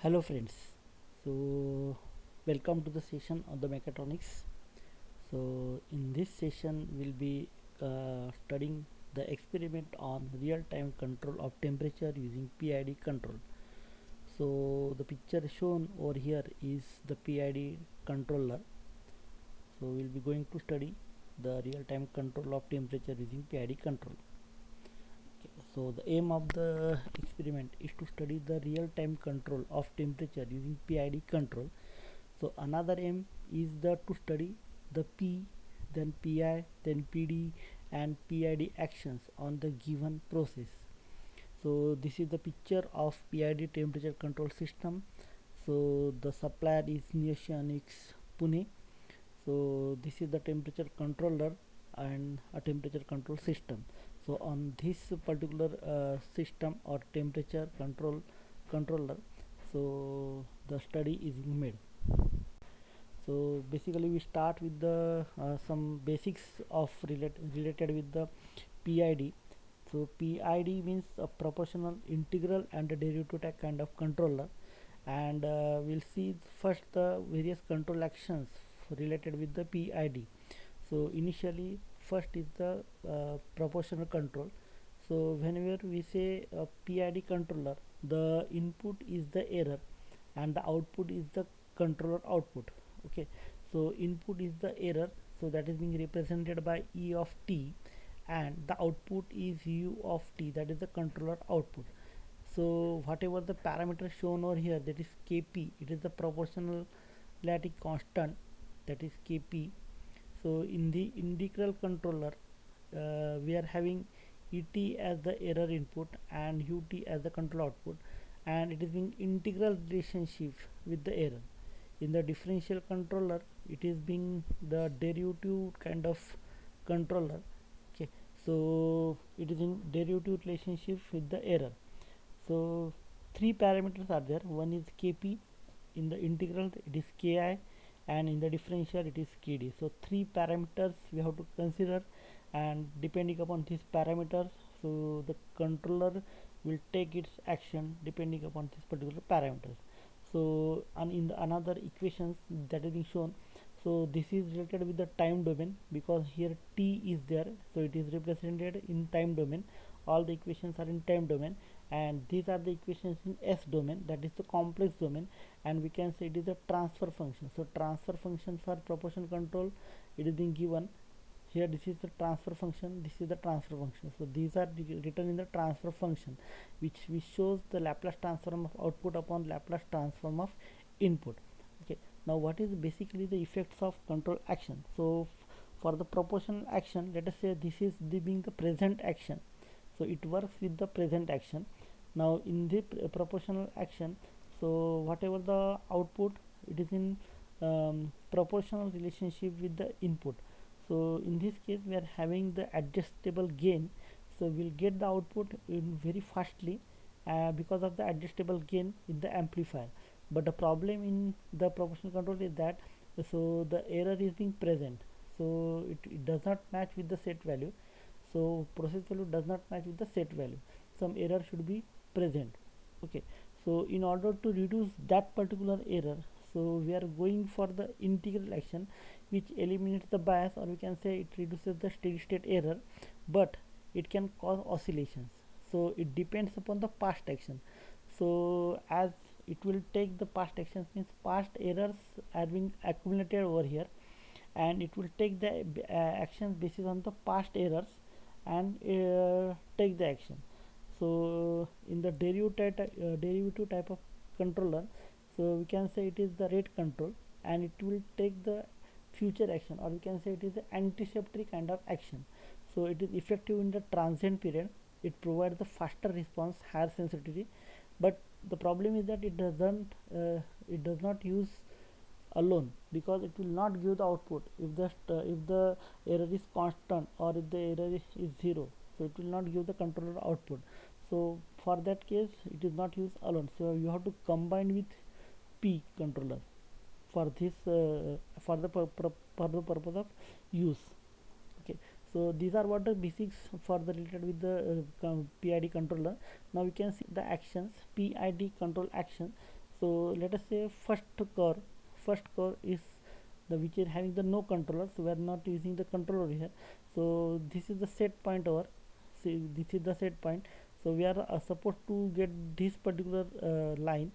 Hello friends, so welcome to the session of the mechatronics. So in this session we'll be studying the experiment on real-time control of temperature using PID control. So the picture shown over here is the PID controller. So we'll be going to study the real-time control of temperature using PID control. So the aim of the experiment is to study the real-time control of temperature using PID control. So another aim is to study the P, then PI, then PD and PID actions on the given process. So this is the picture of PID temperature control system. So the supplier is Neoceanics Pune. So this is the temperature controller and a temperature control system. So on this particular system or temperature controller, so the study is being made. So basically we start with the some basics of related with the PID. So PID means a proportional integral and a derivative type kind of controller, and we'll see first the various control actions related with the PID. So initially first is the proportional control. So whenever we say a PID controller, the input is the error and the output is the controller output. Okay, so input is the error, so that is being represented by E of t, and the output is U of t, that is the controller output. So whatever the parameter shown over here, that is Kp, it is the proportionality constant, that is Kp. So in the integral controller, we are having Et as the error input and Ut as the control output, and it is being integral relationship with the error. In the differential controller, it is being the derivative kind of controller. Okay, so it is in derivative relationship with the error. So three parameters are there. One is Kp, in the integral it is Ki, and in the differential it is Kd. So three parameters we have to consider, and depending upon these parameters, so the controller will take its action depending upon these particular parameters. So and in the another equations that is being shown, so this is related with the time domain, because here t is there, so it is represented in time domain. All the equations are in time domain, and these are the equations in S domain, that is the complex domain, and we can say it is a transfer function. So transfer function for proportional control, it is being given here. This is the transfer function, this is the transfer function. So these are written in the transfer function, which shows the Laplace transform of output upon Laplace transform of input. Okay, now what is basically the effects of control action? So for the proportional action, let us say this is being the present action, so it works with the present action. Now in the proportional action, so whatever the output, it is in proportional relationship with the input. So in this case we are having the adjustable gain, so we'll get the output in very fastly because of the adjustable gain in the amplifier. But the problem in the proportional control is that, so the error is being present, so it does not match with the set value. So process value does not match with the set value, some error should be present. Okay, so in order to reduce that particular error, so we are going for the integral action, which eliminates the bias, or we can say it reduces the steady state error, but it can cause oscillations. So it depends upon the past action. So as it will take the past actions, means past errors are being accumulated over here, and it will take the actions basis on the past errors and take the action. So in the derivative type of controller, so we can say it is the rate control, and it will take the future action, or we can say it is an anticipatory kind of action. So it is effective in the transient period, it provides the faster response, higher sensitivity, but the problem is that it does not use alone, because it will not give the output if the error is constant, or if the error is zero, so it will not give the controller output. So for that case it is not used alone, so you have to combine with P controller for this for the purpose of use. Okay, so these are what the basics for the related with the PID controller. Now we can see the actions, PID control action. So let us say first core is the which is having the no controller, so we are not using the controller here. So this is the set point over, see this is the set point. So we are supposed to get this particular line,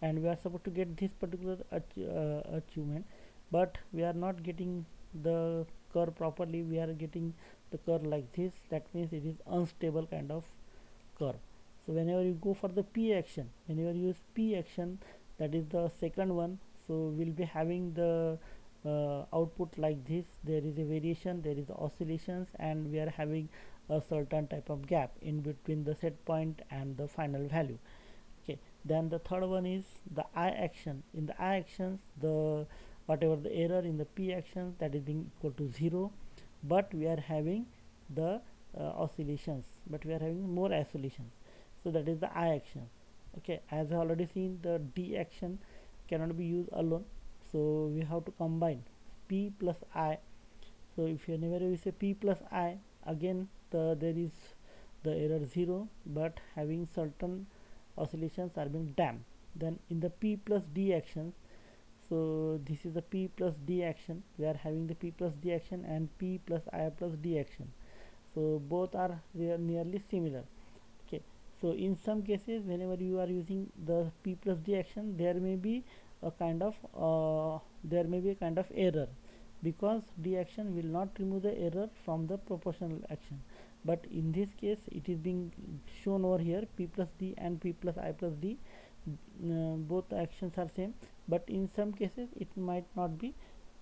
and we are supposed to get this particular achievement, but we are not getting the curve properly. We are getting the curve like this. That means it is unstable kind of curve. So whenever you go for the p action, whenever you use p action, that is the second one, so we'll be having the output like this. There is a variation, there is oscillations, and we are having a certain type of gap in between the set point and the final value. Okay, then the third one is the I action. In the I actions, the whatever the error in the p actions, that is being equal to 0, but we are having the oscillations, but we are having more oscillations. So that is the I action. Okay, as I already seen, the D action cannot be used alone, so we have to combine p plus I. So if you whenever we say p plus I, again there is the error 0, but having certain oscillations are being damped. Then in the p plus D action, so this is the p plus D action, we are having the p plus D action and p plus I plus D action. So both are nearly similar. Okay, so in some cases whenever you are using the p plus D action, there may be a kind of error, because D action will not remove the error from the proportional action. But in this case it is being shown over here, p plus D and p plus I plus D, both actions are same, but in some cases it might not be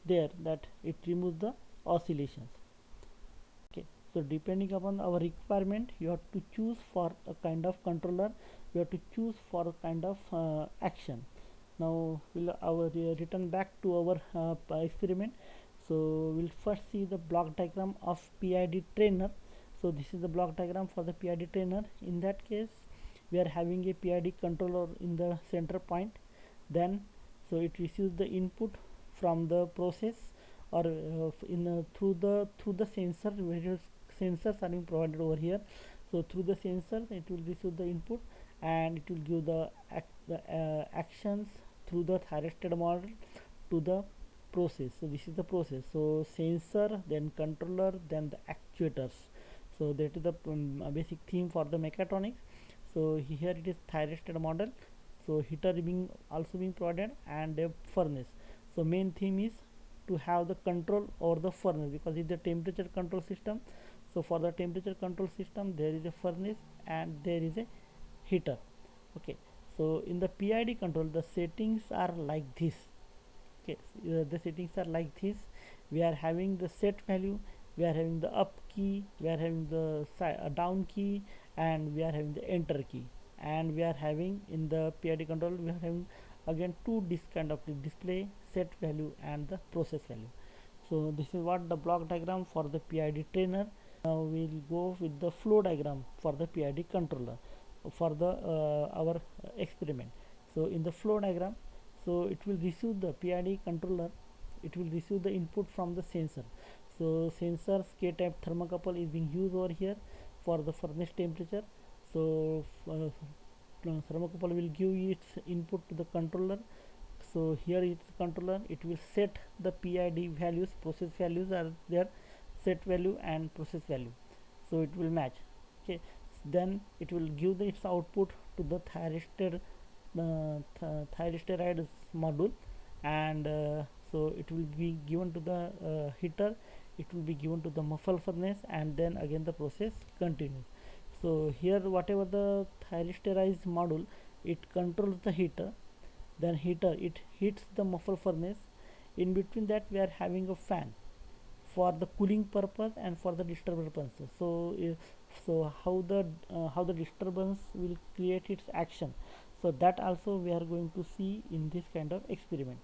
there, that it removes the oscillations. Okay, so depending upon our requirement, you have to choose for a kind of controller, you have to choose for a kind of action. Now we'll return back to our experiment. So we'll first see the block diagram of PID trainer. So this is the block diagram for the PID trainer. In that case, we are having a PID controller in the center point. Then so it receives the input from the process, or through the sensor. Various sensors are being provided over here. So through the sensor it will receive the input, and it will give the actions through the thyristor model to the process. So this is the process. So sensor, then controller, then the actuators. So that is the basic theme for the mechatronics. So here it is thyristor model. So heater being also being provided, and a furnace. So main theme is to have the control over the furnace, because it's the temperature control system. So for the temperature control system, there is a furnace and there is a heater. Okay, so in the PID control, the settings are like this. Okay, the settings are like this. We are having the set value, we are having the up key, we are having the down key, and we are having the enter key. And we are having in the PID control, we are having again two kind of display, set value and the process value. So this is what the block diagram for the PID trainer. Now we will go with the flow diagram for the PID controller for the our experiment. So in the flow diagram, so it will receive the PID controller, it will receive the input from the sensor. So sensors K-type thermocouple is being used over here for the furnace temperature. So thermocouple will give its input to the controller. So here is the controller, it will set the PID values, process values are there, set value and process value, so it will match. Okay, then it will give its output to the thyristoride module, and so it will be given to the heater, it will be given to the muffle furnace, and then again the process continues. So here whatever the thyristorized module, it controls the heater, then heater it heats the muffle furnace. In between that we are having a fan for the cooling purpose and for the disturbance purpose. So how the disturbance will create its action, so that also we are going to see in this kind of experiment.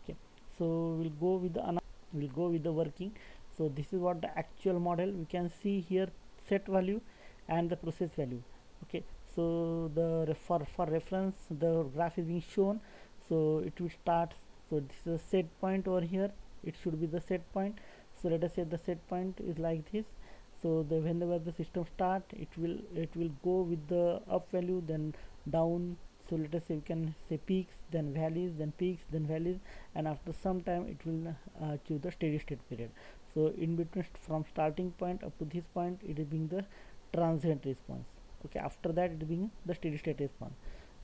Okay, so we'll go with the working. So this is what the actual model, we can see here set value and the process value. Okay, so the for reference the graph is being shown. So it will start, so this is a set point over here, it should be the set point. So let us say the set point is like this. So whenever the system start, it will go with the up value, then down, So let us say we can say peaks, then valleys, then peaks, then valleys, and after some time it will choose the steady state period. So in between, from starting point up to this point, it is being the transient response. Okay, after that it being the steady state response.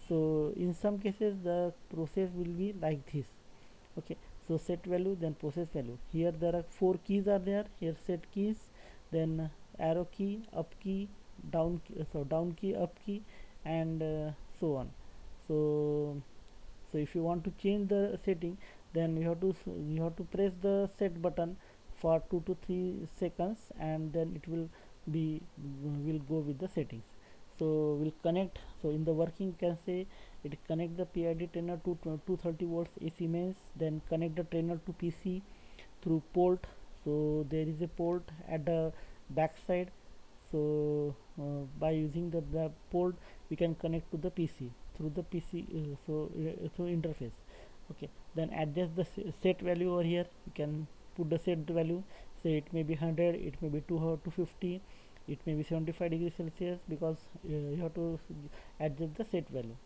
So in some cases the process will be like this. Okay, so set value, then process value. Here there are 4 keys are there. Here set keys, then arrow key, up key, down key, so down key, up key, and so on. So if you want to change the setting, then you have to press the set button for 2 to 3 seconds, and then it will go with the settings. So we'll connect. So in the working, you can say it connect the PID trainer to 230 volts AC mains, then connect the trainer to PC through port. So there is a port at the back side. So by using the port, we can connect to the PC through the PC, through interface. Okay, then adjust the set value over here. You can put the set value, say it may be 100, it may be 250, it may be 75 degrees Celsius, because you have to adjust the set value.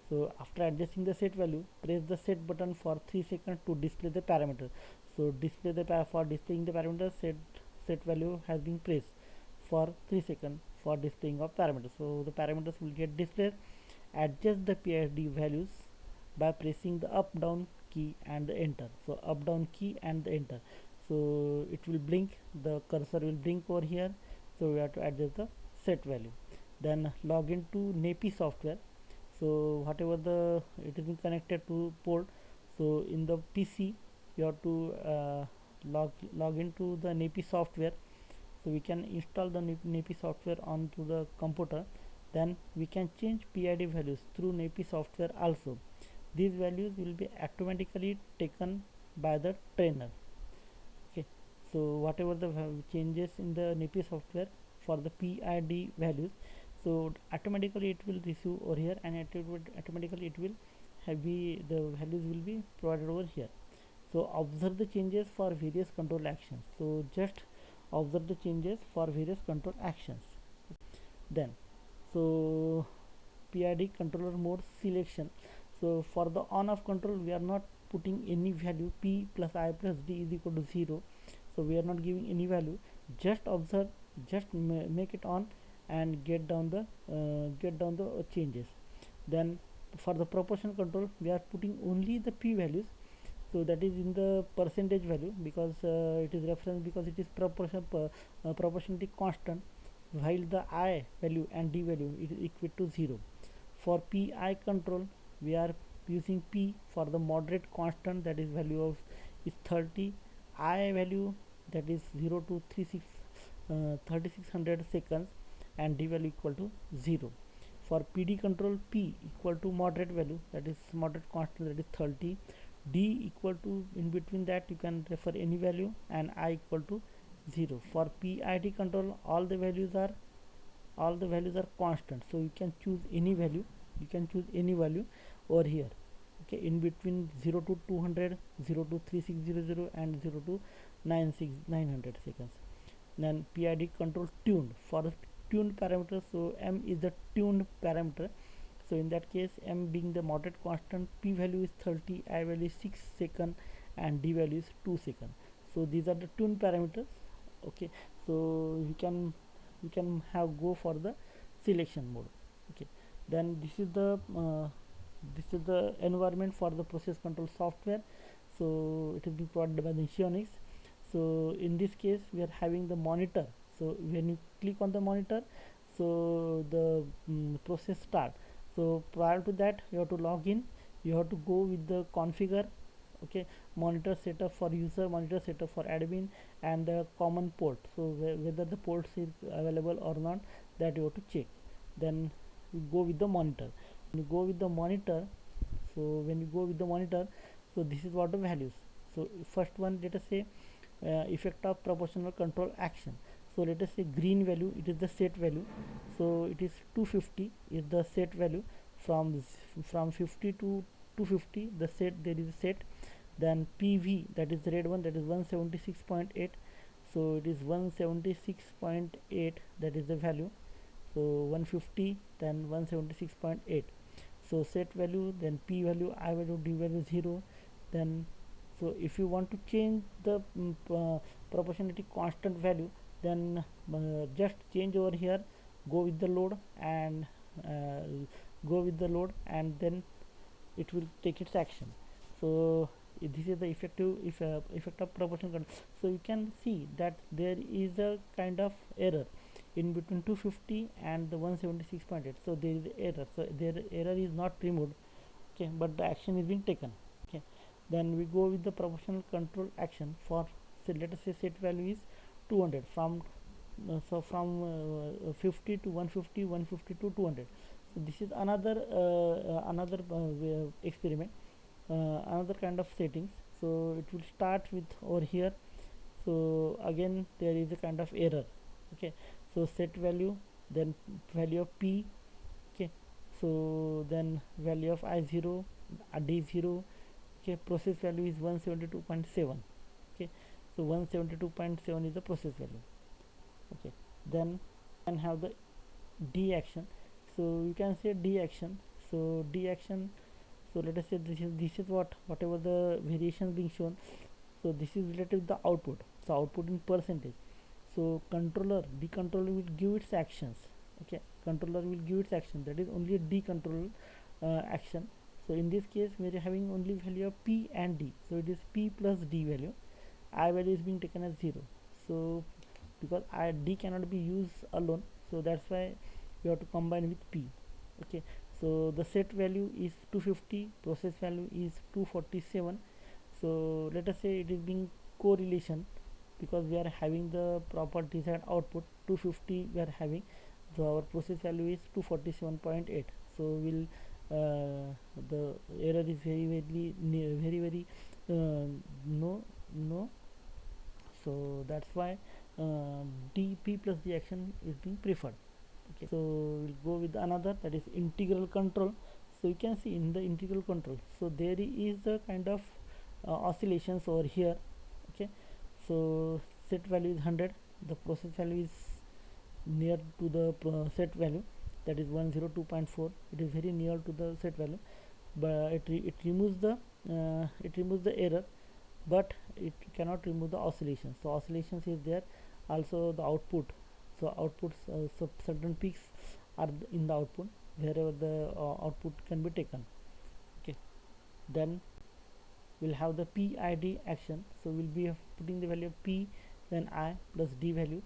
So after adjusting the set value, press the set button for 3 seconds to display the parameter. So for displaying the parameter, set value has been pressed for 3 seconds for displaying of parameters. So the parameters will get displayed. Adjust the PID values by pressing the up down key and the enter. So up down key and the enter. So it will blink, the cursor will blink over here. So we have to adjust the set value. Then log into NAPI software. So whatever it is connected to port, so in the PC you have to log into the NAPI software. So we can install the NAPI software onto the computer. Then we can change PID values through NAPI software also. These values will be automatically taken by the trainer. Okay, so whatever the changes in the NAPI software for the PID values, so automatically it will receive over here, and automatically it will the values will be provided over here. So observe the changes for various control actions. So just observe the changes for various control actions. Then so PID controller mode selection. So for the on off control, we are not putting any value. P plus I plus D is equal to 0. So we are not giving any value. Just observe, just make it on, and get down the changes. Then for the proportion control, we are putting only the P values. So that is in the percentage value, because it is reference, because it is proportionality constant, while the I value and D value is equal to 0. For PI control, we are using P for the moderate constant, that is value of is 30, I value that is 0 to 3600 seconds, and D value equal to 0. For PD control, P equal to moderate value, that is moderate constant, that is 30, D equal to, in between that you can refer any value, and I equal to 0. For PID control, all the values are constant, so you can choose any value, over here. Okay, in between 0 to 200, 0 to 3600, and 0 to 900 seconds. Then PID control tuned, for tuned parameters, so M is the tuned parameter. So in that case, M being the moderate constant, P value is 30, I value is 6 second, and D value is 2 second. So these are the tuned parameters. Okay, so we can have go for the selection mode. Okay, then this is the environment for the process control software. So it is being provided by the Xionyx. So in this case, we are having the monitor. So when you click on the monitor, so the process start. So prior to that, you have to log in, you have to go with the configure. Okay, monitor setup for user, monitor setup for admin, and the common port. So whether the ports is available or not, that you have to check. Then you go with the monitor. When you go with the monitor, so this is what the values. So first one, let us say effect of proportional control action. So let us say green value, it is the set value. So it is 250 is the set value. From 50 to 250, the set, there is a set. Then PV, that is the red one, that is 176.8. So it is 176.8, that is the value. So 150, then 176.8. So set value, then p value, I value, d value 0. Then so if you want to change the proportionality constant value, then just change over here, go with the load, and uh, and then it will take its action. So this is the effect of proportional control. So you can see that there is a kind of error in between 250 and the 176.8. So there is error, so their error is not removed, okay, but the action is being taken, okay. Then we go with the proportional control action for, so let us say set value is 200 from so from 50 to 150, 150 to 200. So this is another experiment, another kind of settings. So it will start with over here. So again there is a kind of error, okay. So set value, then value of p, okay. So then value of I0, D0, okay. Process value is 172.7, okay. So 172.7 is the process value, okay. Then and have the D action. So you can say D action. So D action, so let us say this is whatever the variation being shown. So this is related to the output, so output in percentage. So the controller will give its actions, okay. Controller will give its action, that is only a D control action. So in this case we are having only value of p and d, so it is p plus d value. I value is being taken as 0. So because d cannot be used alone, so that's why we have to combine with p, okay. So the set value is 250, process value is 247. So let us say it is being correlation, because we are having the proper desired output 250 we are having, so our process value is 247.8. So we'll the error is very no, so that's why p plus d action is being preferred, okay. So we'll go with another, that is integral control. So you can see in the integral control, so there is a kind of oscillations over here, okay. So set value is 100, the process value is near to the set value, that is 102.4. It is very near to the set value, but it removes the error, but it cannot remove the oscillations. So oscillations is there, also the output. So outputs, so certain peaks are in the output wherever the output can be taken, okay. Then we'll have the PID action. So we'll be putting the value of p, then I plus d value,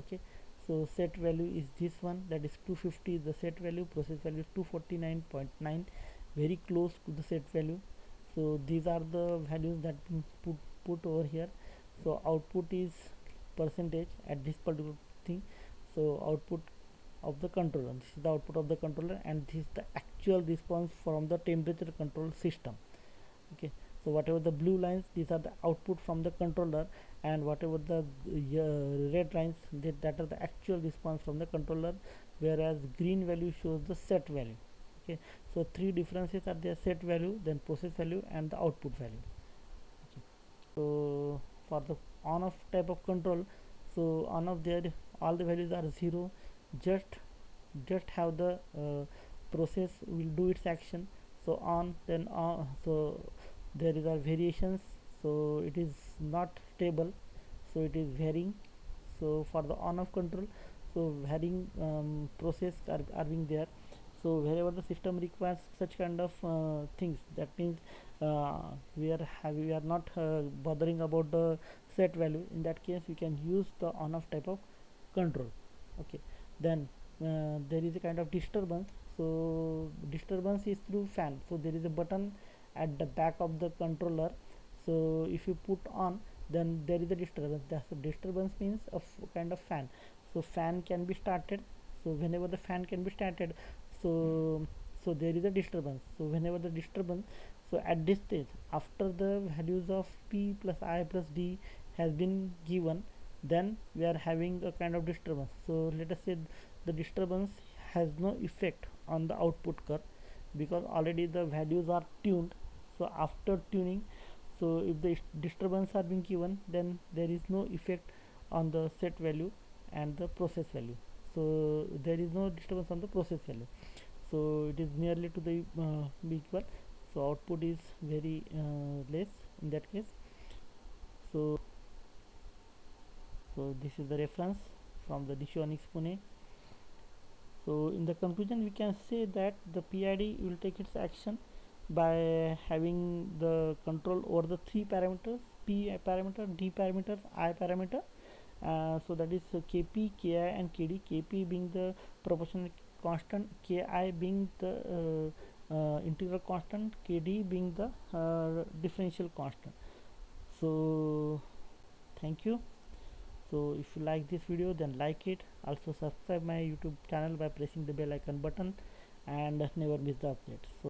okay. So set value is this one, that is 250 is the set value, process value is 249.9, very close to the set value. So these are the values that put over here. So output is percentage at this particular thing. So output of the controller, this is the output of the controller, and this is the actual response from the temperature control system, okay. So whatever the blue lines, these are the output from the controller, and whatever the red lines, that are the actual response from the controller, whereas green value shows the set value, okay. So three differences are there: set value, then process value, and the output value, okay. So for the on off type of control, so on off there all the values are 0, just have the process will do its action. So on, then so there is variations, so it is not stable, so it is varying. So for the on off control, so varying process are being there. So wherever the system requires such kind of things, that means we are not bothering about the set value. In that case we can use the on off type of control, okay. Then there is a kind of disturbance. So disturbance is through fan. So there is a button at the back of the controller. So if you put on, then there is a disturbance. The disturbance means a kind of fan. So fan can be started. So whenever the fan can be started, so there is a disturbance. So whenever the disturbance, so at this stage, after the values of p plus I plus d has been given, then we are having a kind of disturbance. So let us say the disturbance has no effect on the output curve, because already the values are tuned. So after tuning, so if the disturbance are being given, then there is no effect on the set value and the process value. So there is no disturbance on the process value. so it is nearly to the equal, so output is very less in that case. So this is the reference from the Dishonix Pune. So in the conclusion we can say that the PID will take its action by having the control over the three parameters: P parameter, D parameter, I parameter. So that is Kp, Ki and Kd, Kp being the proportional constant, Ki being the integral constant, Kd being the differential constant. So thank you. So if you like this video, then like it. Also subscribe my YouTube channel by pressing the bell icon button and never miss the updates. So